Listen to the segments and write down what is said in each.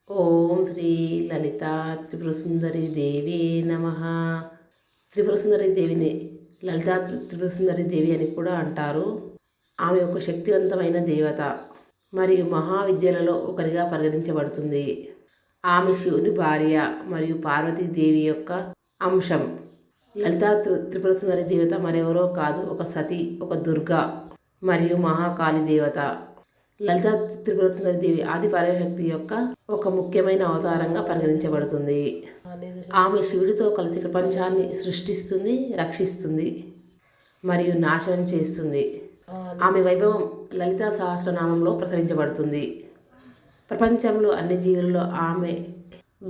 ఓం శ్రీ లలిత త్రిపురసుందరి దేవి నమ. త్రిపురసుందరి దేవిని లలితా త్రిపురసుందరి దేవి అని కూడా అంటారు. ఆమె ఒక శక్తివంతమైన దేవత మరియు మహావిద్యలలో ఒకరిగా పరిగణించబడుతుంది. ఆమె శివుని భార్య మరియు పార్వతీదేవి యొక్క అంశం. లలితా త్రిపురసుందరి దేవత మరెవరో కాదు, ఒక సతి, ఒక దుర్గా మరియు మహాకాళి దేవత. లలితా త్రిపురసుందరి దేవి ఆది పరాశక్తి యొక్క ఒక ముఖ్యమైన అవతారంగా పరిగణించబడుతుంది. ఆమె శివుడితో కలిసి ప్రపంచాన్ని సృష్టిస్తుంది, రక్షిస్తుంది మరియు నాశనం చేస్తుంది. ఆమె వైభవం లలితా సహస్రనామంలో ప్రసవించబడుతుంది. ప్రపంచంలో అన్ని జీవులలో ఆమె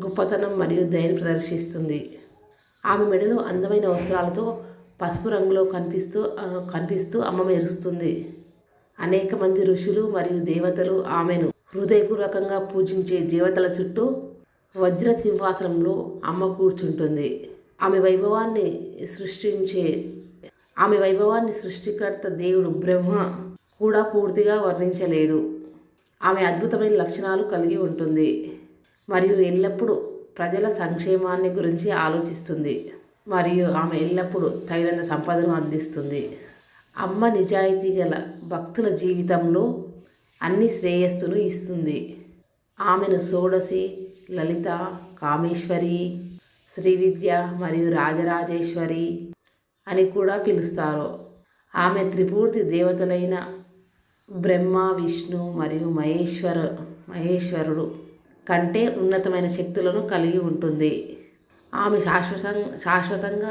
గొప్పతనం మరియు దయను ప్రదర్శిస్తుంది. ఆమె మెడలో అందమైన వస్త్రాలతో పసుపు రంగులో కనిపిస్తూ అమ్మ మెరుస్తుంది. అనేక మంది ఋషులు మరియు దేవతలు ఆమెను హృదయపూర్వకంగా పూజించే దేవతల చుట్టూ వజ్ర సింహాసనంలో అమ్మ కూర్చుంటుంది. ఆమె వైభవాన్ని సృష్టికర్త దేవుడు బ్రహ్మ కూడా పూర్తిగా వర్ణించలేడు. ఆమె అద్భుతమైన లక్షణాలు కలిగి ఉంటుంది మరియు ఎల్లప్పుడూ ప్రజల సంక్షేమాన్ని గురించి ఆలోచిస్తుంది మరియు ఆమె ఎల్లప్పుడూ తగినంత సంపదను అందిస్తుంది. అమ్మ నిజాయితీ గల భక్తుల జీవితంలో అన్ని శ్రేయస్సును ఇస్తుంది. ఆమెను షోడశి, లలిత, కామేశ్వరి, శ్రీవిద్య మరియు రాజరాజేశ్వరి అని కూడా పిలుస్తారు. ఆమె త్రిమూర్తి దేవతలైన బ్రహ్మ, విష్ణు మరియు మహేశ్వరుడు కంటే ఉన్నతమైన శక్తులను కలిగి ఉంటుంది. ఆమె శాశ్వతంగా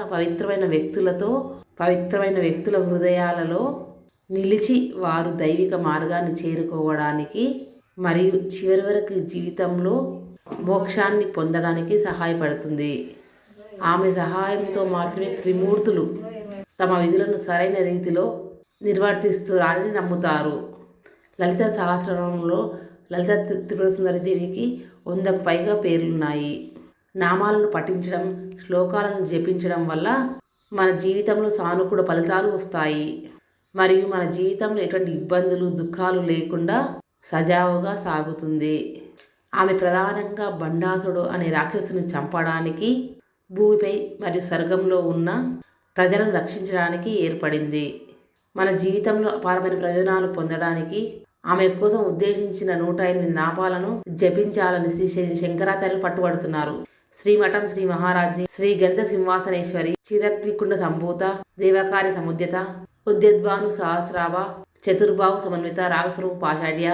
పవిత్రమైన వ్యక్తుల హృదయాలలో నిలిచి వారు దైవిక మార్గాన్ని చేరుకోవడానికి మరియు చివరి వరకు జీవితంలో మోక్షాన్ని పొందడానికి సహాయపడుతుంది. ఆమె సహాయంతో మాత్రమే త్రిమూర్తులు తమ విధులను సరైన రీతిలో నిర్వర్తిస్తారని నమ్ముతారు. లలిత సహస్రనామంలో లలిత త్రిపురసుందరి దేవికి 100కు పైగా పేర్లున్నాయి. నామాలను పఠించడం, శ్లోకాలను జపించడం వల్ల మన జీవితంలో సానుకూల ఫలితాలు వస్తాయి మరియు మన జీవితంలో ఎటువంటి ఇబ్బందులు, దుఃఖాలు లేకుండా సజావుగా సాగుతుంది. ఆమె ప్రధానంగా బండాసురుడు అనే రాక్షసుని చంపడానికి, భూమిపై మరియు స్వర్గంలో ఉన్న ప్రజలను రక్షించడానికి ఏర్పడింది. మన జీవితంలో అపారమైన ప్రయోజనాలు పొందడానికి ఆమె కోసం ఉద్దేశించిన 108 నామాలను జపించాలని శ్రీ శంకరాచార్యులు పట్టుబడుతున్నారు. శ్రీమఠం, శ్రీ మహారాజ్ని, శ్రీ గణిత సింహాసనేశ్వరి, క్షీరగ్నికుండ సంభూత, దేవకార్య సముద్యత, ఉద్యద్భాను సహస్రావ, చతుర్బాహు సమన్విత, రాగస్వరూప పాషాఢ్య,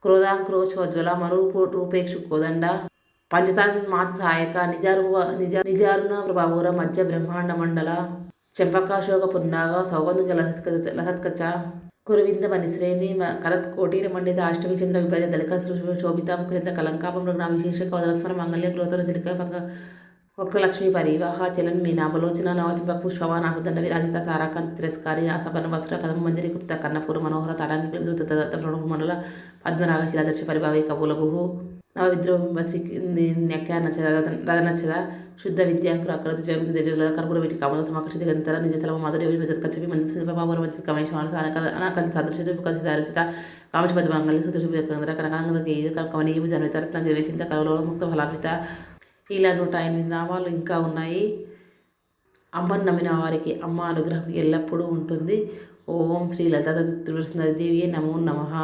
క్రోధాంక్రోశోజ్వల, మరురూపేక్షు కోదండ, పంచతన్మాత సహాయక, నిజారుణ ప్రభావూర, మధ్య బ్రహ్మాండ మండల, చెంపకాశోక పున్నాగ, సౌగంధిక లసత్కచ, కురువింద మణిశ్రేణి, కరత్కోటీర మండిత, అష్టమి చంద్ర విభజ, దళిక శోభిత, ముఖిత కలంకాపం, మృగణ విశేష కవదనస్మర, మంగళ్య గ్రోతర చిలిక పంగ, వక్రలక్ష్మి పరివాహ, చలన్ మీనాబలోచన, నవచంప పుష్పవ, నాసదండ విరాజిత, తారాకాంతి తిరస్కారి, ఆసపన్న వస్త్ర, కదమ మంజరి గుప్త, కన్నపూర మనోహర, తారాంగి మండల, పద్మరాగ శిలాదర్శి పరిభావి కపూలభు, నవ విద్రోహింబశ్రీ న్యక్య రథనచ్చద, శుద్ధ విద్యాంకుర అకరదు జ్వైమిక జజల, కర్పూర వీటి కామదం ఆకర్షిత గంతర, నిజసలమ మాధుర్య విజత్కచ్చవి మంది బాబుర మంచి కమేశ్వర అనాకల్సి సాదృశ్య కలిసి దారిత కామేశ పద్మంగళి సూత్రశుభ్యంద్ర కనకాంగకి కవనీయు జన్విత రత్న నిర్వేచింత కలవలో ముక్త ఫలాన్విత. ఇలా 108 నామాలు ఇంకా ఉన్నాయి. అమ్మను నమ్మిన వారికి అమ్మ అనుగ్రహం ఎల్లప్పుడూ ఉంటుంది. ఓం శ్రీ లలితా త్రిపురసుందరి దేవి నమో నమః.